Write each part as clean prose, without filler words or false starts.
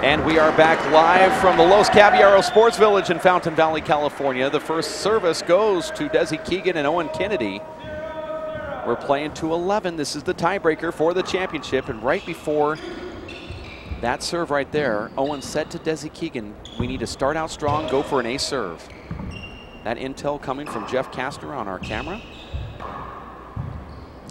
And we are back live from the Los Caballeros Sports Village in Fountain Valley, California. The first service goes to Desi Keegan and Owen Kennedy. We're playing to 11. This is the tiebreaker for the championship. And right before that serve right there, Owen said to Desi Keegan, we need to start out strong, go for an ace serve. That intel coming from Jeff Kastner on our camera.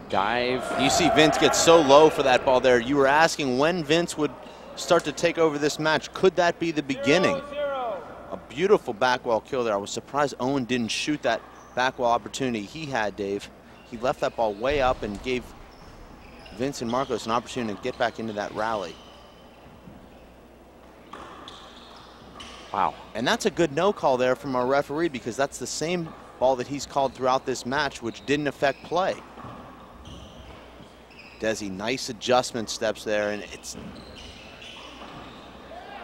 Dive. You see Vince get so low for that ball there. You were asking when Vince would start to take over this match. Could that be the beginning? A beautiful back wall kill there. I was surprised Owen didn't shoot that back wall opportunity he had, Dave. He left that ball way up and gave Vince and Marcos an opportunity to get back into that rally. Wow. And that's a good no call there from our referee, because that's the same ball that he's called throughout this match, which didn't affect play. Desi, nice adjustment steps there, and it's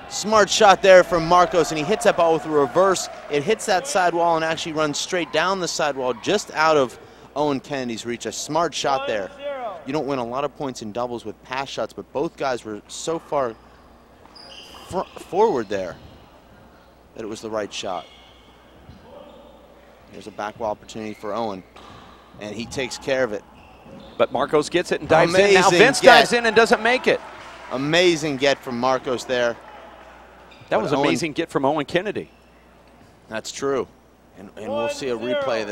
smart shot there from Marcos, and he hits that ball with a reverse. It hits that sidewall and actually runs straight down the sidewall, just out of Owen Kennedy's reach. A smart shot there. You don't win a lot of points in doubles with pass shots, but both guys were so far forward there that it was the right shot. Here's a back wall opportunity for Owen, and he takes care of it. But Marcos gets it and dives in. Now Vince dives in and doesn't make it. Amazing get from Marcos there. That was an amazing get from Owen Kennedy. That's true. And we'll see a replay of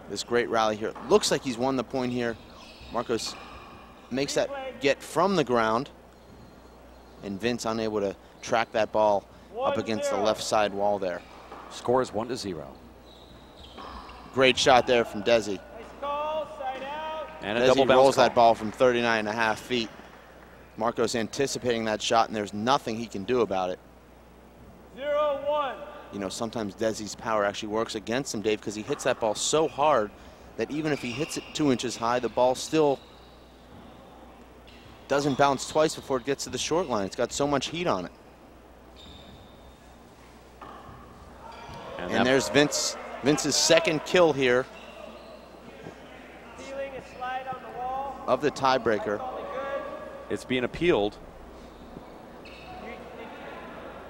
this great rally here. Looks like he's won the point here. Marcos makes that get from the ground, and Vince unable to track that ball up against the left side wall there. Score is 1-0. Great shot there from Desi. And a double Desi bounce rolls call. that ball from 39.5 feet. Marcos anticipating that shot, and there's nothing he can do about it. 0-1. You know, sometimes Desi's power actually works against him, Dave, because he hits that ball so hard that even if he hits it 2 inches high, the ball still doesn't bounce twice before it gets to the short line. It's got so much heat on it. And there's Vince's second kill here of the tiebreaker. It's being appealed.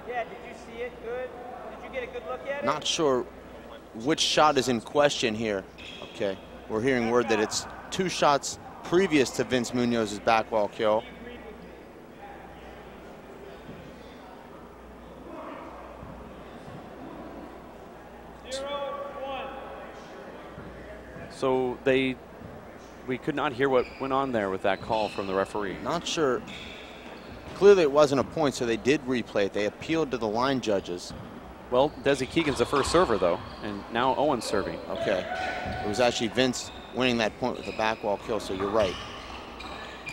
Yeah, did you see it good? Did you get a good look at it? Not sure which shot is in question here. Okay, we're hearing word that it's 2 shots previous to Vince Munoz's back wall kill. So we could not hear what went on there with that call from the referee. Not sure. Clearly it wasn't a point, so they did replay it. They appealed to the line judges. Well, Desi Keegan's the first server, though, and now Owen's serving. Okay. It was actually Vince winning that point with a back wall kill, so you're right.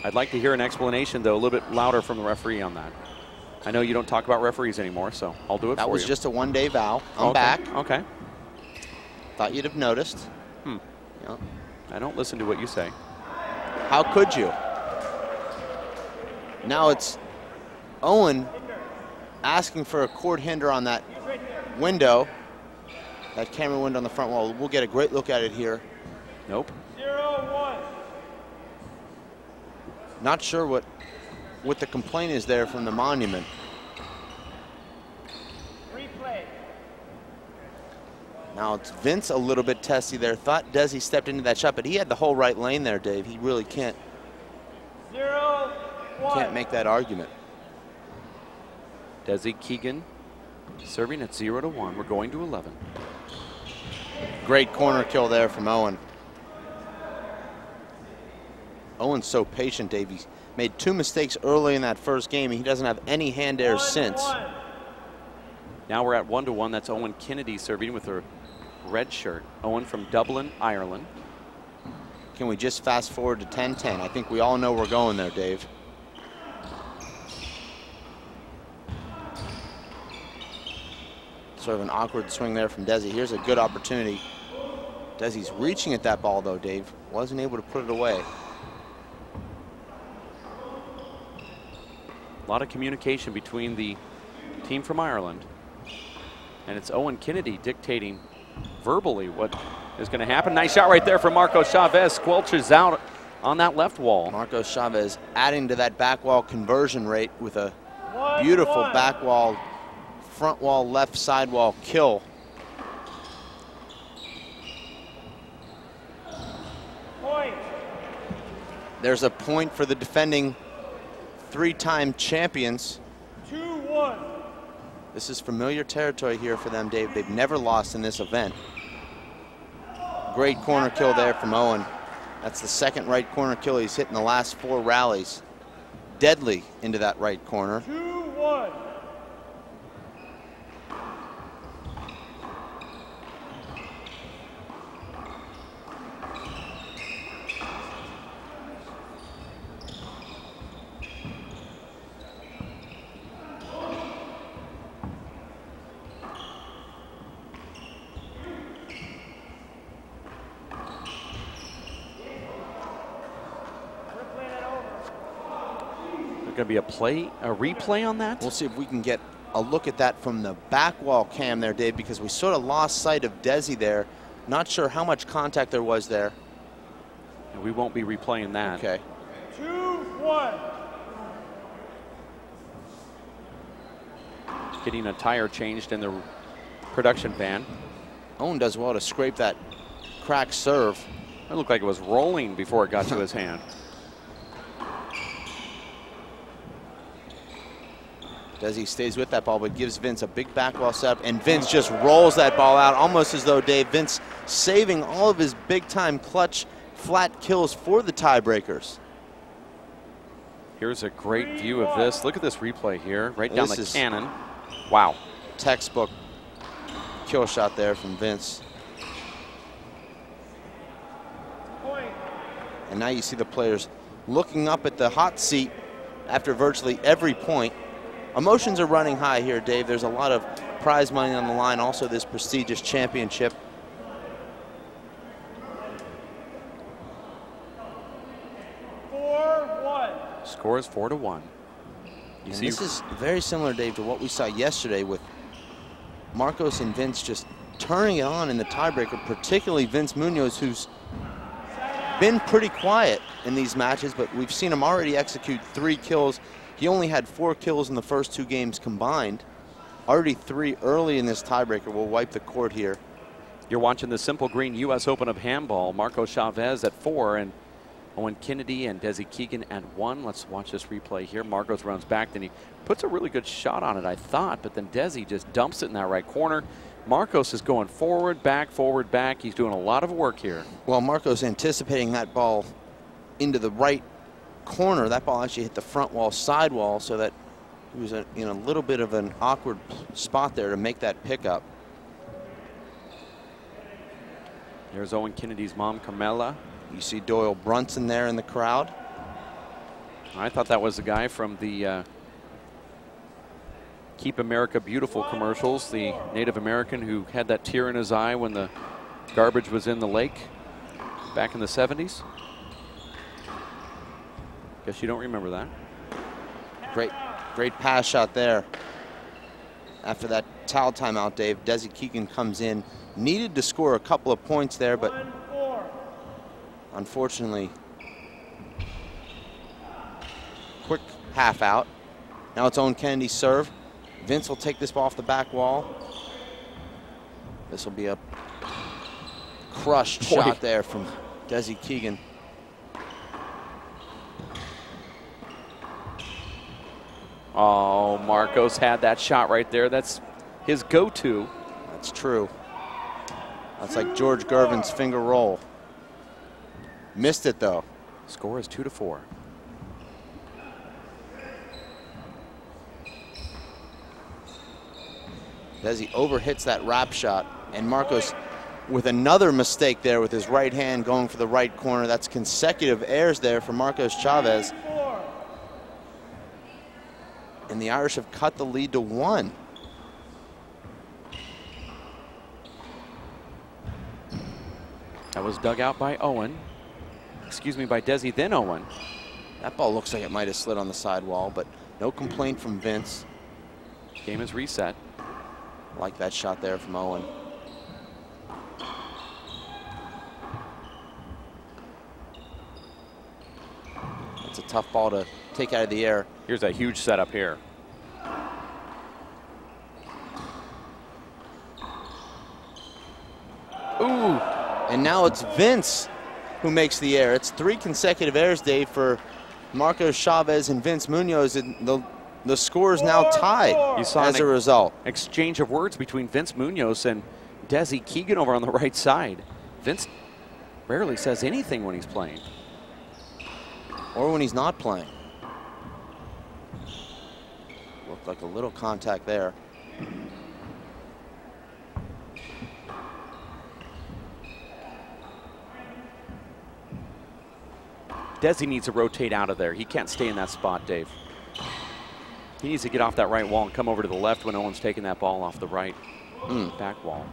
I'd like to hear an explanation, though, a little bit louder from the referee on that. I know you don't talk about referees anymore, so I'll do it for you. That was just a one-day vow. I'm okay. back. Okay. Thought you'd have noticed. Yeah. I don't listen to what you say. How could you? Now it's Owen asking for a court hinder on that window, that camera window on the front wall. We'll get a great look at it here. Nope. 0-1. Not sure what the complaint is there from the monument. Replay. Now it's Vince a little bit testy there. Thought Desi stepped into that shot, but he had the whole right lane there, Dave. He really can't 0-1. make that argument. Desi Keegan serving at 0-1. We're going to 11. Great corner kill there from Owen. Owen's so patient, Dave. He made 2 mistakes early in that first game. He doesn't have any hand errors since. Now we're at 1-1. That's Owen Kennedy serving with a red shirt. Owen from Dublin, Ireland. Can we just fast forward to 10-10? I think we all know we're going there, Dave. Sort of an awkward swing there from Desi. Here's a good opportunity. Desi's reaching at that ball, though, Dave. Wasn't able to put it away. A lot of communication between the team from Ireland. And it's Owen Kennedy dictating verbally what is going to happen. Nice shot right there from Marcos Chavez. Squelches out on that left wall. Marcos Chavez adding to that back wall conversion rate with a Beautiful back wall, front wall, left sidewall kill. Point. There's a point for the defending 3-time champions. 2-1. This is familiar territory here for them, Dave. They've never lost in this event. Great corner kill there from Owen. That's the second right corner kill he's hit in the last 4 rallies. Deadly into that right corner. 2-1. Going to be a replay on that? We'll see if we can get a look at that from the back wall cam there, Dave, because we sort of lost sight of Desi there. Not sure how much contact there was there. And we won't be replaying that. Okay. 2-1. Getting a tire changed in the production van. Owen does well to scrape that crack serve. It looked like it was rolling before it got to his hand. Desi stays with that ball, but gives Vince a big back wall setup, and Vince just rolls that ball out, almost as though, Dave, Vince saving all of his big-time clutch flat kills for the tiebreakers. Here's a great view of this. Look at this replay here, right down the cannon. Wow. Textbook kill shot there from Vince. And now you see the players looking up at the hot seat after virtually every point. Emotions are running high here, Dave. There's a lot of prize money on the line, also this prestigious championship. Score is 4-1. You see, this is very similar, Dave, to what we saw yesterday with Marcos and Vince just turning it on in the tiebreaker, particularly Vince Munoz, who's been pretty quiet in these matches, but we've seen him already execute 3 kills. He only had 4 kills in the first 2 games combined. Already 3 early in this tiebreaker will wipe the court here. You're watching the Simple Green U.S. Open of Handball. Marco Chavez at 4 and Owen Kennedy and Desi Keegan at 1. Let's watch this replay here. Marcos runs back, then he puts a really good shot on it, I thought, but then Desi just dumps it in that right corner. Marcos is going forward, back. He's doing a lot of work here. Well, Marcos anticipating that ball into the right corner. That ball actually hit the front wall, sidewall, so that he was in a little bit of an awkward spot there to make that pickup. There's Owen Kennedy's mom, Carmela. You see Doyle Brunson there in the crowd. I thought that was the guy from the Keep America Beautiful commercials, the Native American who had that tear in his eye when the garbage was in the lake back in the 70s. Guess you don't remember that. Great pass shot there. After that towel timeout, Dave, Desi Keegan comes in. Needed to score a couple of points there, but unfortunately, quick half out. Now it's Owen Kennedy's serve. Vince will take this ball off the back wall. This will be a crushed shot there from Desi Keegan. Oh, Marcos had that shot right there. That's his go-to. That's true. That's like George Gervin's finger roll. Missed it, though. Score is 2-4. Desi overhits that wrap shot, and Marcos with another mistake there with his right hand going for the right corner. That's consecutive errors there for Marcos Chavez. And the Irish have cut the lead to 1. That was dug out by Owen. Excuse me, by Desi, then Owen. That ball looks like it might have slid on the sidewall, but no complaint from Vince. Game is reset. Like that shot there from Owen. It's a tough ball to take out of the air. Here's a huge setup here. And now it's Vince who makes the error. It's 3 consecutive errors, Dave, for Marcos Chavez and Vince Munoz. And the score is now tied as a result. Exchange of words between Vince Munoz and Desi Keegan over on the right side. Vince rarely says anything when he's playing. Or when he's not playing. Looked like a little contact there. Desi needs to rotate out of there. He can't stay in that spot, Dave. He needs to get off that right wall and come over to the left when Owen's taking that ball off the right back wall.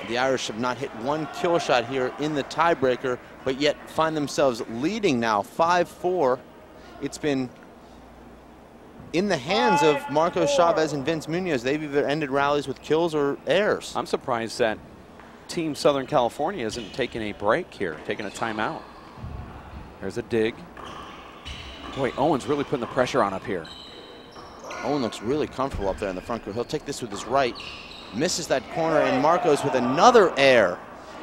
The Irish have not hit 1 kill shot here in the tiebreaker, but yet find themselves leading now 5-4. It's been in the hands of Marcos Chavez and Vince Munoz. They've either ended rallies with kills or errors. I'm surprised that Team Southern California isn't taking a break here, taking a timeout. There's a dig. Boy, Owen's really putting the pressure on up here. Owen looks really comfortable up there in the front row. He'll take this with his right. Misses that corner, and Marcos with another error.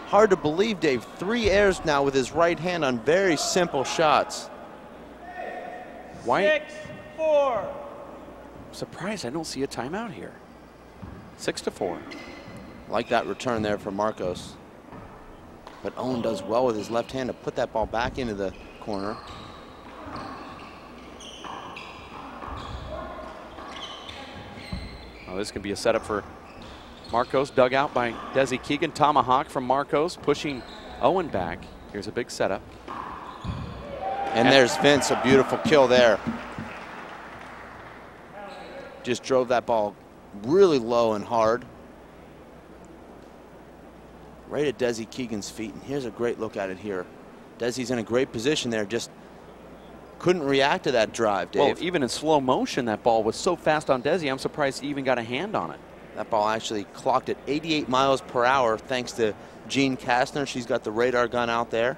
Hard to believe, Dave. 3 errors now with his right hand on very simple shots. Why? 6-4. I'm surprised I don't see a timeout here. 6-4. Like that return there for Marcos. But Owen does well with his left hand to put that ball back into the corner. Oh, this can be a setup for Marcos, dug out by Desi Keegan. Tomahawk from Marcos, pushing Owen back. Here's a big setup. And there's Vince, a beautiful kill there. Just drove that ball really low and hard. Right at Desi Keegan's feet, and here's a great look at it here. Desi's in a great position there, just couldn't react to that drive, Dave. Well, even in slow motion, that ball was so fast on Desi, I'm surprised he even got a hand on it. That ball actually clocked at 88 miles per hour thanks to Jean Kastner. She's got the radar gun out there.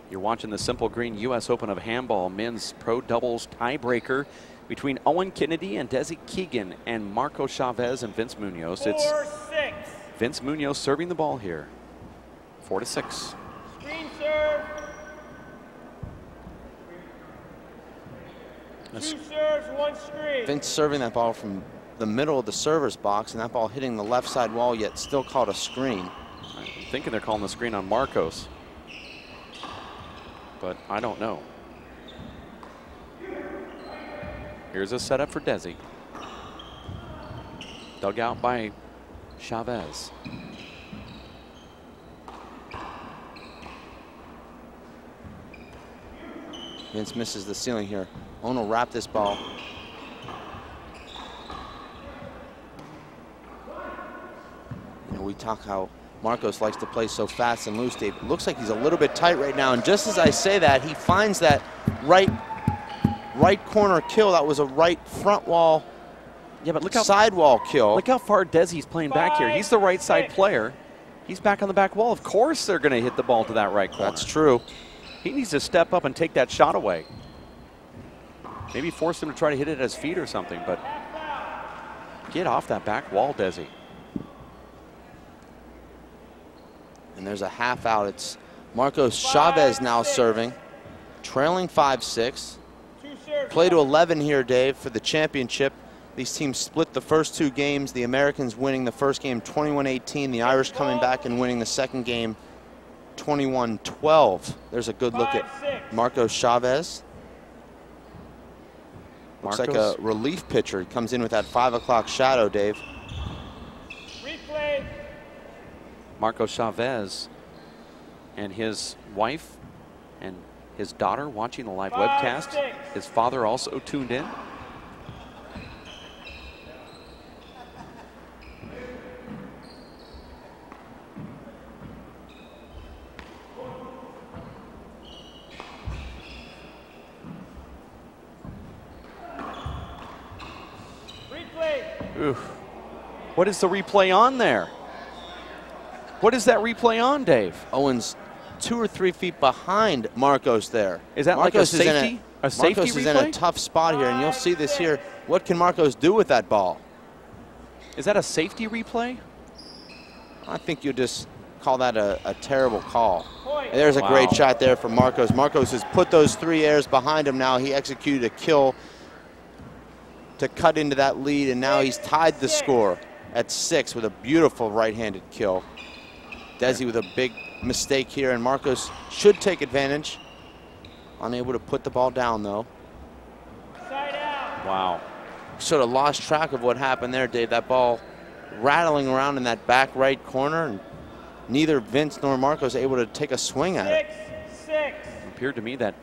You're watching the Simple Green U.S. Open of Handball men's pro doubles tiebreaker between Owen Kennedy and Desi Keegan and Marcos Chavez and Vince Munoz. It's 4-6. Vince Munoz serving the ball here. 4-6. Screen serve. 2 serves, 1 screen. Vince serving that ball from the middle of the server's box, and that ball hitting the left side wall, yet still called a screen. I'm thinking they're calling the screen on Marcos, but I don't know. Here's a setup for Desi. Dug out by Chavez. Vince misses the ceiling here. Owen will wrap this ball. You know, we talk how Marcos likes to play so fast and loose, Dave. It looks like he's a little bit tight right now, and just as I say that, he finds that right corner kill. That was a right front wall, but look how sidewall kill. Look how far Desi's playing back here. He's the right side player. He's back on the back wall. Of course they're going to hit the ball to that right corner. That's true. He needs to step up and take that shot away. Maybe force him to try to hit it at his feet or something, but get off that back wall, Desi. And there's a half out. It's Marcos Chavez now serving, trailing 5-6. Play to 11 here, Dave, for the championship. These teams split the first 2 games. The Americans winning the first game 21-18. The Irish coming back and winning the second game 21-12. There's a good look at Marcos Chavez. Looks like a relief pitcher. He comes in with that 5 o'clock shadow, Dave. Replay. Marcos Chavez and his wife and his daughter watching the live webcast. His father also tuned in. Oof. What is the replay on there? What is that replay on, Dave? Owen's 2 or 3 feet behind Marcos there. Is that Marcos like a safety? A safety Marcos is in replay? a tough spot here, and you'll see this here. What can Marcos do with that ball? Is that a safety replay? I think you just call that a terrible call. And there's a great shot there from Marcos. Marcos has put those 3 airs behind him now. He executed a kill to cut into that lead, and now he's tied the score at 6 with a beautiful right-handed kill. Desi with a big mistake here, and Marcos should take advantage. Unable to put the ball down, though. Wow. Sort of lost track of what happened there, Dave. That ball rattling around in that back right corner, and neither Vince nor Marcos able to take a swing at it. It appeared to me that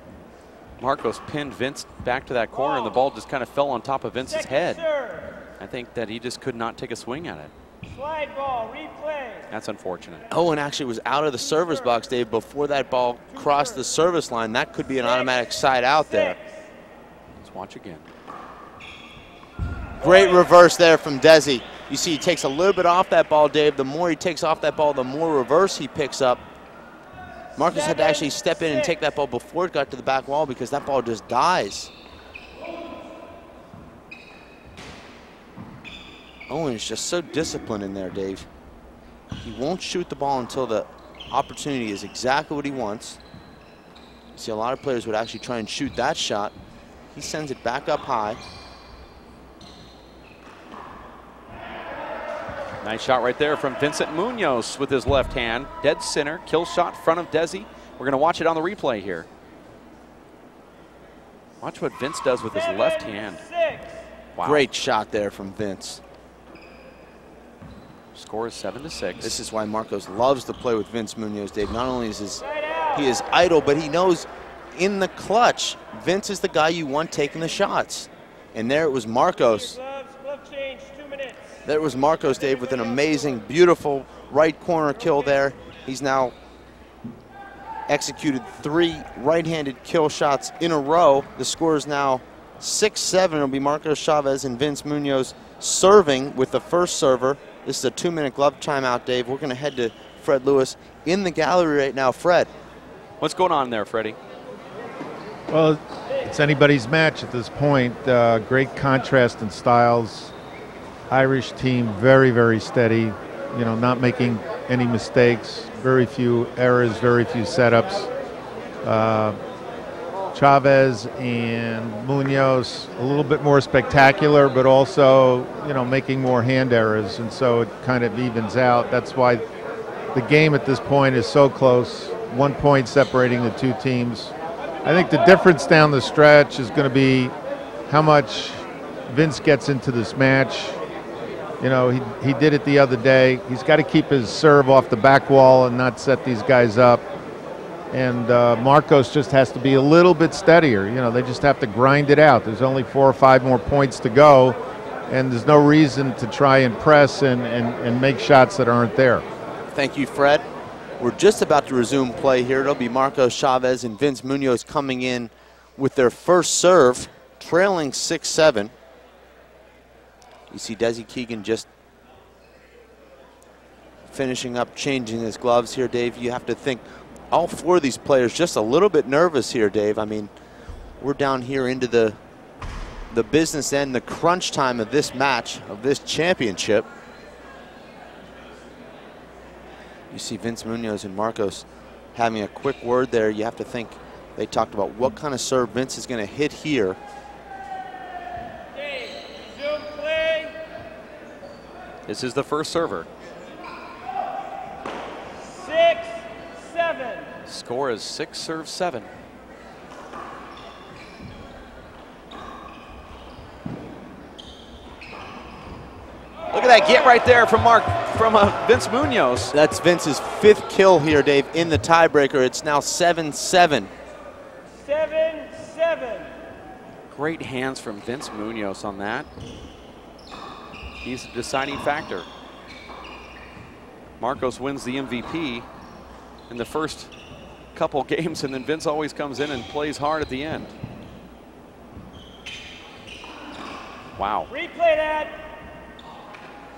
Marcos pinned Vince back to that corner, and the ball just kind of fell on top of Vince's head. I think that he just could not take a swing at it. Slide ball, replay. That's unfortunate. Owen actually was out of the service box, Dave, before that ball crossed the service line. That could be an automatic side out there. Let's watch again. Great reverse there from Desi. You see he takes a little bit off that ball, Dave. The more he takes off that ball, the more reverse he picks up. Marcos had to actually step in and take that ball before it got to the back wall because that ball just dies. Owen is just so disciplined in there, Dave. He won't shoot the ball until the opportunity is exactly what he wants. You see a lot of players would actually try and shoot that shot. He sends it back up high. Nice shot right there from Vincent Munoz with his left hand. Dead center, kill shot front of Desi. We're going to watch it on the replay here. Watch what Vince does with his left hand. Wow. Great shot there from Vince. Score is 7-6. This is why Marcos loves to play with Vince Munoz, Dave. Not only is he is idle, but he knows in the clutch, Vince is the guy you want taking the shots. And there it was Marcos. There was Marcos, Dave, with an amazing, beautiful right corner kill there. He's now executed 3 right-handed kill shots in a row. The score is now 6-7. It'll be Marcos Chavez and Vince Munoz serving with the first server. This is a 2-minute glove timeout, Dave. We're going to head to Fred Lewis in the gallery right now. Fred. What's going on there, Freddie? Well, it's anybody's match at this point. Great contrast in styles. Irish team, very, very steady. You know, not making any mistakes. Very few errors, very few setups. Chavez and Munoz a little bit more spectacular, but also, you know, making more hand errors, and so it kind of evens out. That's why the game at this point is so close. 1 point separating the two teams. I think the difference down the stretch is going to be how much Vince gets into this match. You know, he did it the other day. He's got to keep his serve off the back wall and not set these guys up. And Marcos just has to be a little bit steadier. You know, they just have to grind it out. There's only 4 or 5 more points to go, and there's no reason to try and press and make shots that aren't there. Thank you, Fred. We're just about to resume play here. It'll be Marcos Chavez and Vince Munoz coming in with their first serve, trailing 6-7. You see Desi Keegan just finishing up changing his gloves here, Dave. You have to think all 4 of these players just a little bit nervous here, Dave. I mean, we're down here into the business end, the crunch time of this match, of this championship. You see Vince Munoz and Marcos having a quick word there. You have to think they talked about what kind of serve Vince is going to hit here. This is the first server. 6-7. Score is 6-7. Look at that get right there from Vince Munoz. That's Vince's 5th kill here, Dave, in the tiebreaker. It's now 7-7. 7-7. Great hands from Vince Munoz on that. He's the deciding factor. Marcos wins the MVP in the first couple games, and then Vince always comes in and plays hard at the end. Wow. Replay that.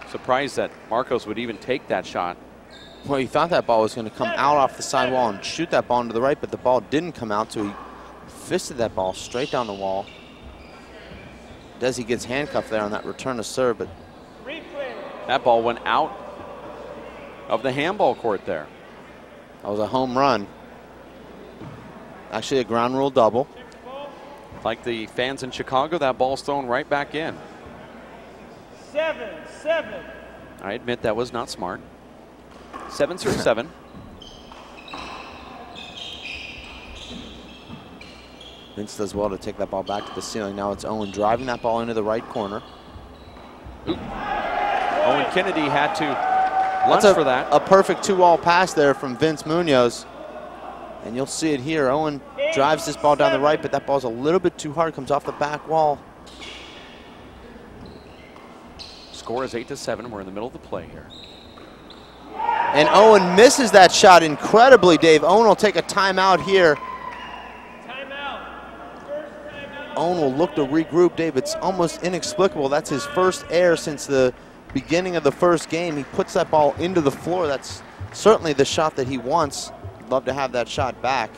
Surprised that Marcos would even take that shot. Well, he thought that ball was going to come out off the sidewall and shoot that ball into the right, but the ball didn't come out, so he Fisted that ball straight down the wall. Desi gets handcuffed there on that return to serve, but that ball went out of the handball court there. That was a home run. Actually a ground rule double. Like the fans in Chicago, that ball's thrown right back in. 7-7. I admit that was not smart. 7-7. Vince does well to take that ball back to the ceiling. Now it's Owen driving that ball into the right corner. Oop. Owen Kennedy had to lunge for that. A perfect 2-all pass there from Vince Munoz. And you'll see it here. Owen drives this ball down the right, but that ball's a little bit too hard. Comes off the back wall. Score is 8-7. We're in the middle of the play here. And Owen misses that shot incredibly, Dave. Owen will take a timeout here. Owen will look to regroup, Dave. It's almost inexplicable. That's his first error since the beginning of the first game. He puts that ball into the floor. That's certainly the shot that he wants. Love to have that shot back.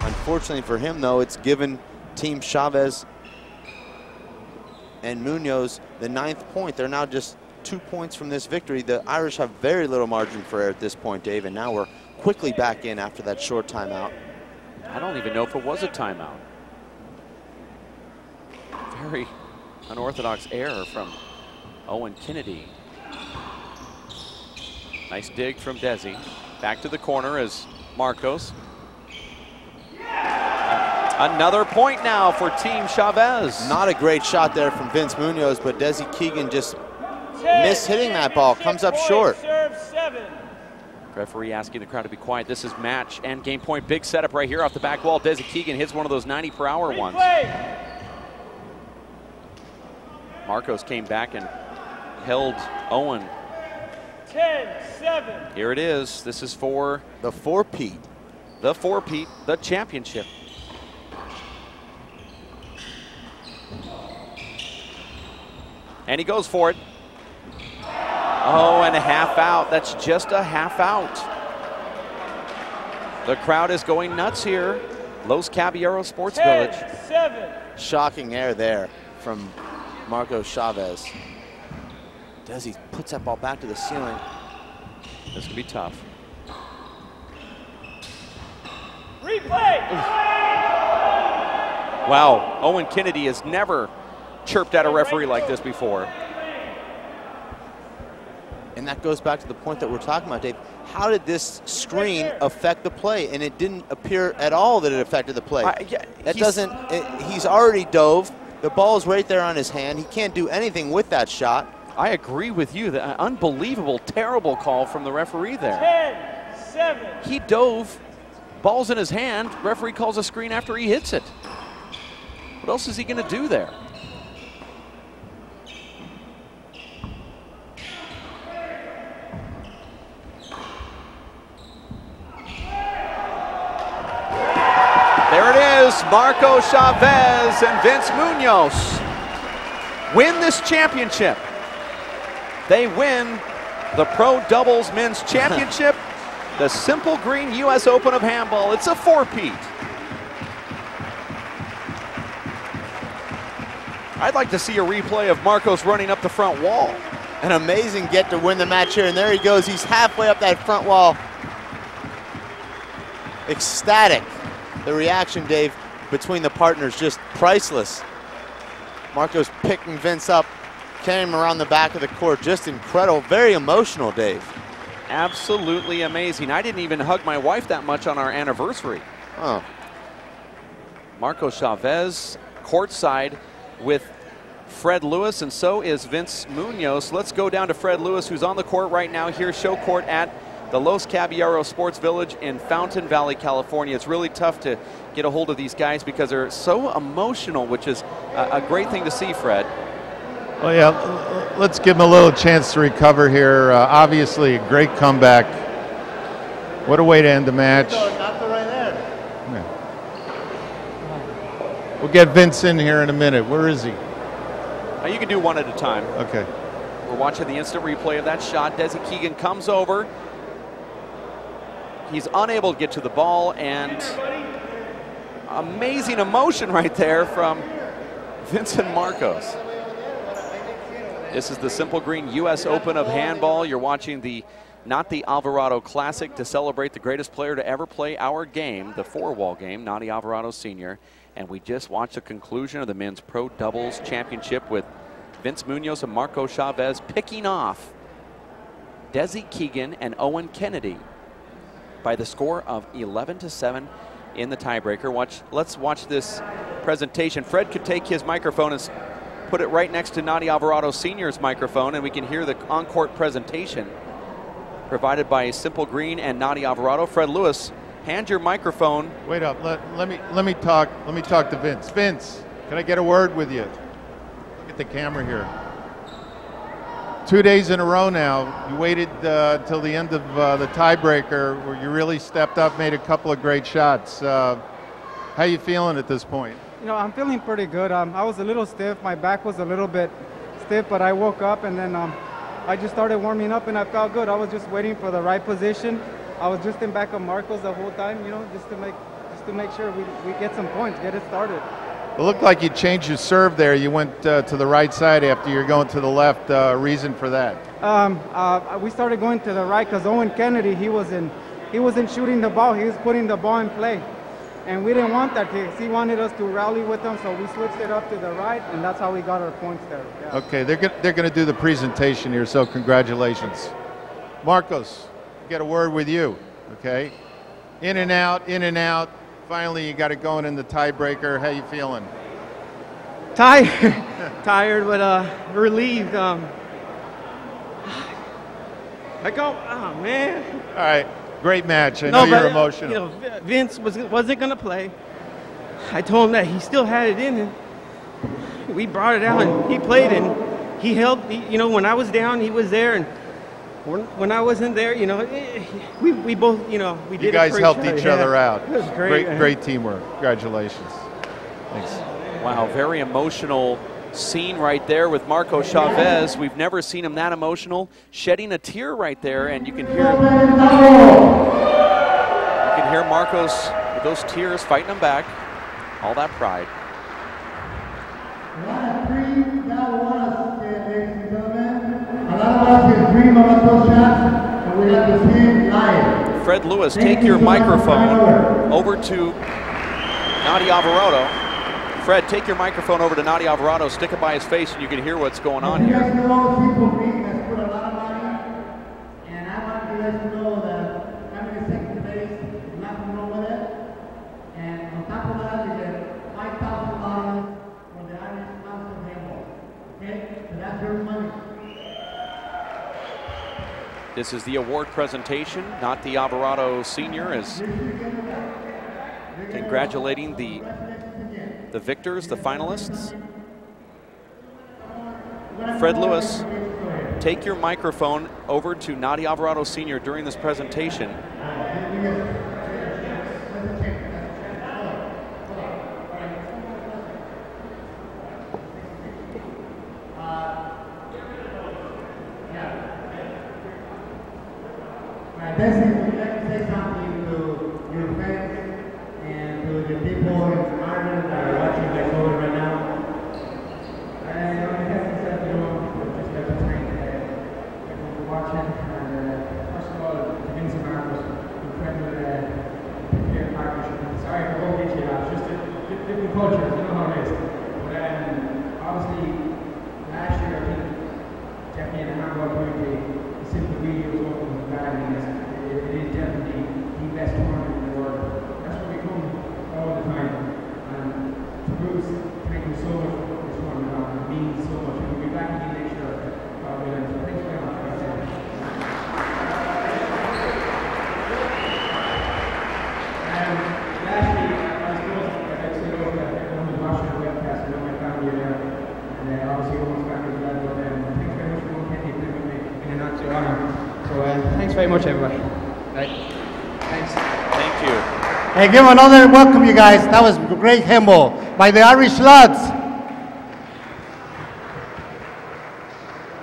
Unfortunately for him, though, it's given Team Chavez and Munoz the 9th point. They're now just 2 points from this victory. The Irish have very little margin for error at this point, Dave, and now we're quickly back in after that short timeout. I don't even know if it was a timeout. Very unorthodox error from Owen Kennedy. Nice dig from Desi. Back to the corner is Marcos. Another point now for Team Chavez. Not a great shot there from Vince Munoz, but Desi Keegan just missed hitting that ball. Comes up short. Referee asking the crowd to be quiet. This is match and game point. Big setup right here off the back wall. Desi Keegan hits one of those 90-per-hour ones. Marcos came back and held Owen. 10-7. Here it is. This is for the four-peat. The four-peat, the championship. And he goes for it. Oh, and a half out. That's just a half out. The crowd is going nuts here. Los Caballeros Sports Village. 7. Shocking error there from Marcos Chavez. Desi puts that ball back to the ceiling. This could be tough. Replay. Wow, Owen Kennedy has never chirped at a referee like this before. And that goes back to the point that we're talking about, Dave. How did this screen affect the play? And it didn't appear at all that it affected the play. He's already dove. The ball's right there on his hand. He can't do anything with that shot. I agree with you. The unbelievable, terrible call from the referee there. 10-7. He dove, ball's in his hand. Referee calls a screen after he hits it. What else is he going to do there? There it is, Marco Chavez and Vince Munoz win this championship. They win the Pro Doubles Men's Championship, the Simple Green U.S. Open of Handball. It's a four-peat. I'd like to see a replay of Marcos running up the front wall. An amazing get to win the match here, and there he goes. He's halfway up that front wall. Ecstatic. The reaction, Dave, between the partners, just priceless. Marcos picking Vince up, carrying him around the back of the court. Just incredible. Very emotional, Dave. Absolutely amazing. I didn't even hug my wife that much on our anniversary. Oh. Marco Chavez courtside with Fred Lewis, and so is Vince Munoz. Let's go down to Fred Lewis, who's on the court right now here, show court at the Los Caballeros Sports Village in Fountain Valley, California. It's really tough to get a hold of these guys because they're so emotional, which is a great thing to see, Fred. Well, yeah, let's give them a little chance to recover here. Obviously, a great comeback. What a way to end the match. Not the right there. Yeah. We'll get Vince in here in a minute. Where is he? You can do one at a time. Okay. We're watching the instant replay of that shot. Desi Keegan comes over. He's unable to get to the ball, and Amazing emotion right there from Vincent Marcos. This is the Simple Green U.S. Open of handball. You're watching not the Alvarado Classic to celebrate the greatest player to ever play our game, the four-wall game, Nani Alvarado Sr. And we just watched the conclusion of the men's pro doubles championship with Vince Munoz and Marco Chavez picking off Desi Keegan and Owen Kennedy by the score of 11-7 in the tiebreaker. Let's watch this presentation. Fred could take his microphone and put it right next to Nani Alvarado Sr.'s microphone, and we can hear the on-court presentation provided by Simple Green and Nani Alvarado. Fred Lewis, hand your microphone. Wait up. Let me talk to Vince. Vince, can I get a word with you? Look at the camera here. 2 days in a row now. You waited till the end of the tiebreaker where you really stepped up, made a couple of great shots. How you feeling at this point? You know, I'm feeling pretty good. I was a little stiff. My back was a little bit stiff, but I woke up and then I just started warming up and I felt good. I was just waiting for the right position. I was just in back of Marcos the whole time, you know, just to make sure we get some points, get it started. It looked like you changed your serve there. You went to the right side after you're going to the left. Reason for that? We started going to the right because Owen Kennedy, he wasn't shooting the ball. He was putting the ball in play. And we didn't want that because he wanted us to rally with them, so we switched it up to the right, and that's how we got our points there. Yeah. Okay, they're going to do the presentation here, so congratulations. Marcos, get a word with you, okay? In and out, in and out. Finally, you got it going in the tiebreaker. How you feeling? Tired, but relieved. Oh man. All right, great match. I know you're emotional. You know, Vince wasn't gonna play. I told him that he still had it in him. We brought it out, and he played, and he held. You know, when I was down, he was there, and when I wasn't there, you know, we both, you know, we did. You guys helped each other out. It was great. Great teamwork. Congratulations. Thanks. Wow, very emotional scene right there with Marco Chavez. We've never seen him that emotional, shedding a tear right there, and you can hear Marcos with those tears fighting him back. All that pride. Fred Lewis, take your microphone over to Nani Alvarado. Fred, take your microphone over to Nani Alvarado, stick it by his face, and you can hear what's going on here. You guys know Simple Green has put a lot of money, and I want you guys to know that having a second place is nothing wrong with it. And on top of that, you get $5,000 for the Irish Council Handball. Okay? So that's your money. This is the award presentation, not the Alvarado Sr. is congratulating the victors, the finalists. Fred Lewis, take your microphone over to Nani Alvarado Sr. during this presentation. Desi, would you like to say something to your friends and to the people in Ireland that are watching my show right now? I guess I said, you know, just like to thank everyone for watching. And first of all, to Vince and Marcos, incredible prepared partnership. Sorry for going into that, it's just different cultures, you know how it is. But obviously, last year, I think definitely in the handball community, the Simple Green was open with that. It is definitely the best tournament in the world. That's where we come all the time. And to Bruce, thank you so much for this tournament. It means so much. We'll be back again next year. So thanks very much. Lastly, I suppose I'd like to say that everyone who's watching the webcast, I know my family are there. And obviously everyone's family is glad about them. Thanks very much for coming here with me in an absolute honor. So thanks very much, everybody. Right. Thanks. Thank you. Hey, give another welcome, you guys. That was great handball by the Irish lads.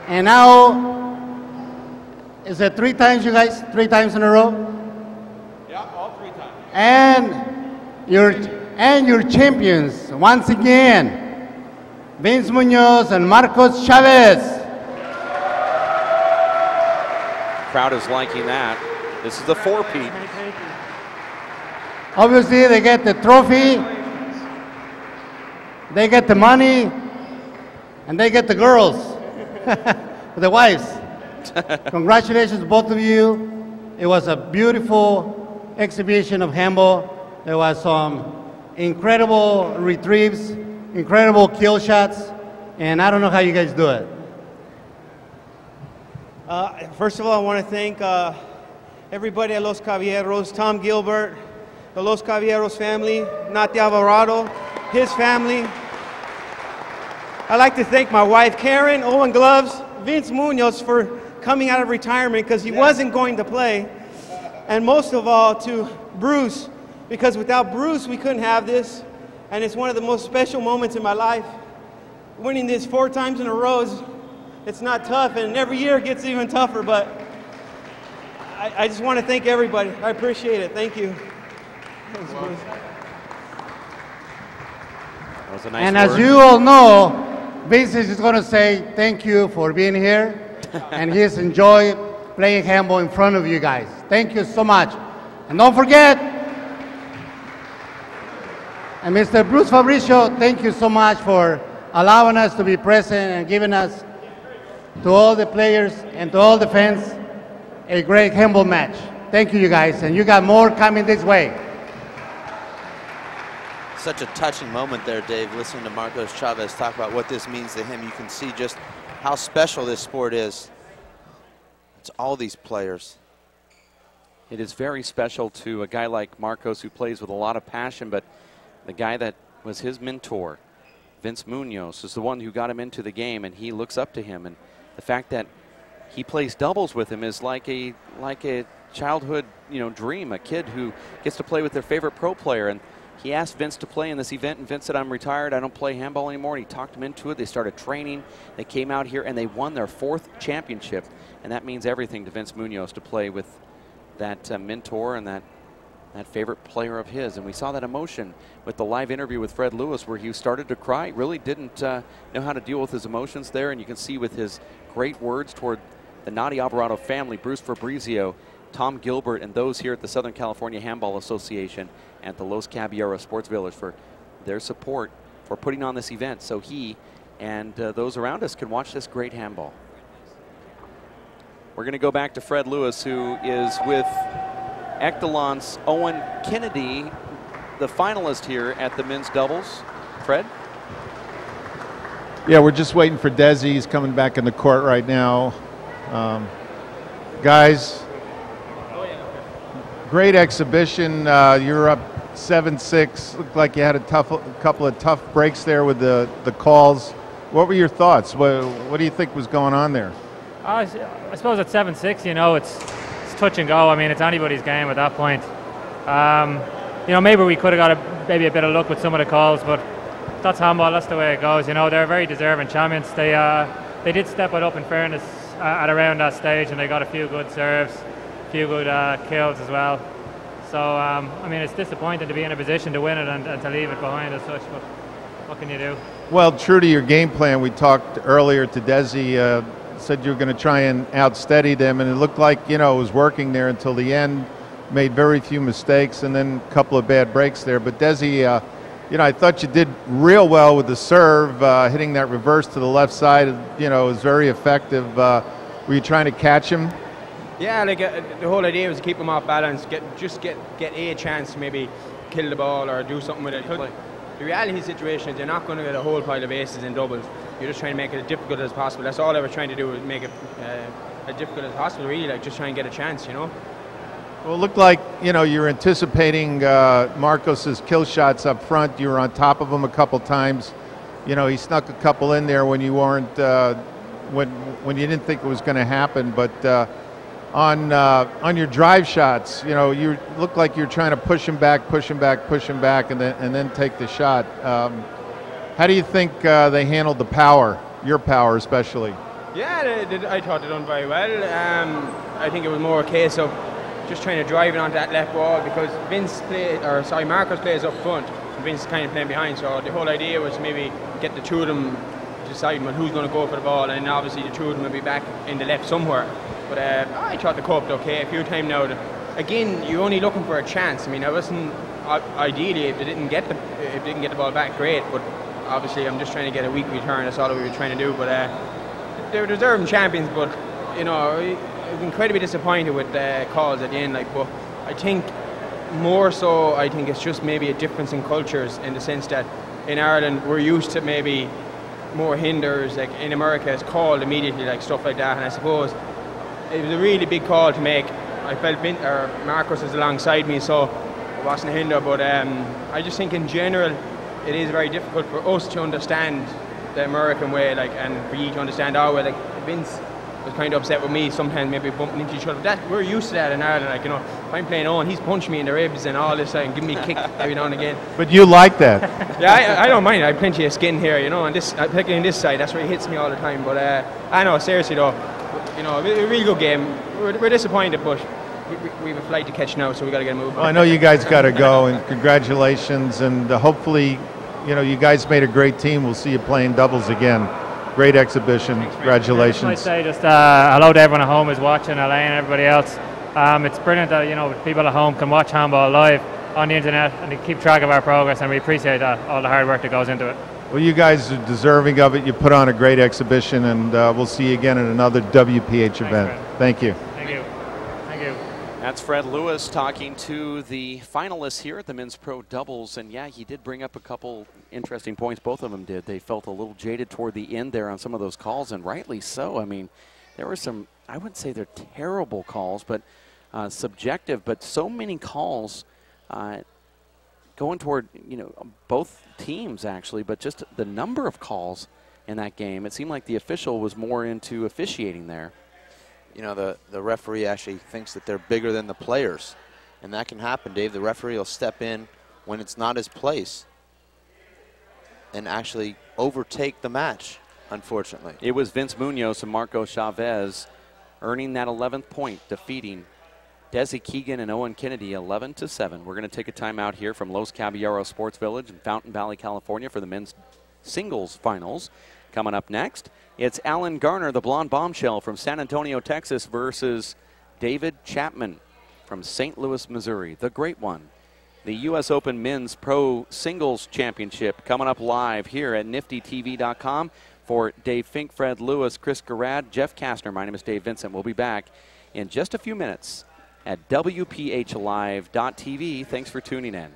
And now, is it 3 times, you guys? 3 times in a row? Yeah, all 3 times. And and your champions, once again, Vince Munoz and Marcos Chavez. Crowd is liking that. This is the four-peat. Obviously, they get the trophy, they get the money, and they get the girls, the wives. Congratulations to both of you. It was a beautiful exhibition of handball. There was some incredible retrieves, incredible kill shots, and I don't know how you guys do it. First of all, I want to thank everybody at Los Caballeros, Tom Gilbert, the Los Caballeros family, Nati Alvarado, his family. I'd like to thank my wife, Karen, Owen Gloves, Vince Munoz for coming out of retirement because he wasn't going to play. And most of all to Bruce, because without Bruce we couldn't have this. And it's one of the most special moments in my life. Winning this 4 times in a row, it's not tough, and every year it gets even tougher, but I just want to thank everybody. I appreciate it. Thank you. Thanks, Bruce. That was a nice And word. as you all know, Vince is going to say thank you for being here, and he's enjoyed playing handball in front of you guys. Thank you so much. And don't forget, and Mr. Bruce Fabricio, thank you so much for allowing us to be present and giving us, to all the players and to all the fans, a great handball match. Thank you, you guys, and you got more coming this way. Such a touching moment there, Dave, listening to Marcos Chavez talk about what this means to him. You can see just how special this sport is. It's all these players. It is very special to a guy like Marcos who plays with a lot of passion, but the guy that was his mentor, Vince Munoz, is the one who got him into the game, and he looks up to him. And the fact that he plays doubles with him is like a childhood, dream, a kid who gets to play with their favorite pro player. And he asked Vince to play in this event, and Vince said, "I'm retired, I don't play handball anymore." And he talked him into it. They started training. They came out here, and they won their 4th championship. And that means everything to Vince Munoz to play with that mentor and that favorite player of his. And we saw that emotion with the live interview with Fred Lewis, where he started to cry, really didn't know how to deal with his emotions there. And you can see with his great words toward the Nati Alvarado family, Bruce Fabrizio, Tom Gilbert, and those here at the Southern California Handball Association and the Los Caballeros Sports Village for their support for putting on this event so he and those around us can watch this great handball. We're going to go back to Fred Lewis, who is with Echelon's Owen Kennedy, the finalist here at the men's doubles. Fred? Yeah, we're just waiting for Desi. He's coming back in the court right now. Guys, great exhibition. You're up 7-6. Looked like you had a couple of tough breaks there with the calls. What were your thoughts? What do you think was going on there? I suppose at 7-6, it's touch and go. I mean, it's anybody's game at that point. Maybe we could have got maybe a bit of luck with some of the calls, but that's handball. That's the way it goes. They're very deserving champions. They did step it up in fairness at around that stage, and they got a few good serves, a few good kills as well. So, it's disappointing to be in a position to win it and to leave it behind as such, but what can you do? Well, true to your game plan, we talked earlier to Desi, said you were going to try and outsteady them, and it looked like, it was working there until the end. Made very few mistakes and then a couple of bad breaks there. But Desi, I thought you did real well with the serve, hitting that reverse to the left side, was very effective. Were you trying to catch him? Yeah, the whole idea was to keep him off balance, get a chance to maybe kill the ball or do something with it. The reality of the situation is you're not going to get a whole pile of aces in doubles. You're just trying to make it as difficult as possible. That's all I was trying to do, was make it as difficult as possible, really, just try and get a chance, Well, it looked like, you're anticipating Marcos's kill shots up front. You were on top of him a couple times. He snuck a couple in there when you weren't, when you didn't think it was going to happen. But on your drive shots, you look like you're trying to push him back, and then take the shot. How do you think they handled the power, your power especially? Yeah, I thought they done very well. I think it was more a case of just trying to drive it onto that left wall because Marcos plays up front. Vince is kind of playing behind. So the whole idea was maybe get the two of them deciding on who's going to go for the ball, and obviously the two of them will be back in the left somewhere. But I thought the coped okay a few times now. Again, you're only looking for a chance. I mean, I wasn't ideally if they didn't get the ball back, great. But obviously, I'm just trying to get a weak return. That's all we were trying to do. But they're deserving champions. But you know, I'm incredibly disappointed with the calls at the end. Like, but I think more so, I think it's just maybe a difference in cultures in the sense that in Ireland we're used to maybe more hinders. Like in America, it's called immediately, like stuff like that. And I suppose it was a really big call to make. I felt Marcus was alongside me, so it wasn't a hinder. But I just think in general, it is very difficult for us to understand the American way, like, and for you to understand our way. Like Vince was kind of upset with me sometimes, maybe bumping into each other. But we're used to that in Ireland. Like, you know, if I'm playing Owen, he's punching me in the ribs and all this, and giving me a kick every now and again. But you like that? Yeah, I don't mind. I have plenty of skin here, you know, and this, particularly in this side, that's where he hits me all the time. But I know, seriously though, you know, a really good game. We're disappointed, but we have a flight to catch now, so we got to get a move. Well, I know you guys got to go, and congratulations, and hopefully, you know, you guys made a great team. We'll see you playing doubles again. Great exhibition. Congratulations. I'd say just hello to everyone at home who's watching, Elaine, everybody else. It's brilliant that, you know, people at home can watch handball live on the internet and they keep track of our progress, and we appreciate that, all the hard work that goes into it. Well, you guys are deserving of it. You put on a great exhibition, and we'll see you again at another WPH event. Thank you. Thank you. Thank you. That's Fred Lewis talking to the finalists here at the men's pro doubles. And yeah, he did bring up a couple interesting points. Both of them did. They felt a little jaded toward the end there on some of those calls, and rightly so. I mean, there were some, I wouldn't say they're terrible calls, but subjective, but so many calls going toward, you know, both teams actually, but just the number of calls in that game, it seemed like the official was more into officiating there. You know, the referee actually thinks that they're bigger than the players, and that can happen, Dave. The referee will step in when it's not his place and actually overtake the match, unfortunately. It was Vince Munoz and Marco Chavez earning that 11th point, defeating Desi Keegan and Owen Kennedy 11-7. We're going to take a timeout here from Los Caballeros Sports Village in Fountain Valley, California for the men's singles finals. Coming up next, it's Alan Garner, the blonde bombshell from San Antonio, Texas, versus David Chapman from St. Louis, Missouri, the great one. The U.S. Open Men's Pro Singles Championship coming up live here at NiftyTV.com. For Dave Fink, Fred Lewis, Chris Garrad, Jeff Kastner, my name is Dave Vincent. We'll be back in just a few minutes at WPHlive.tv. Thanks for tuning in.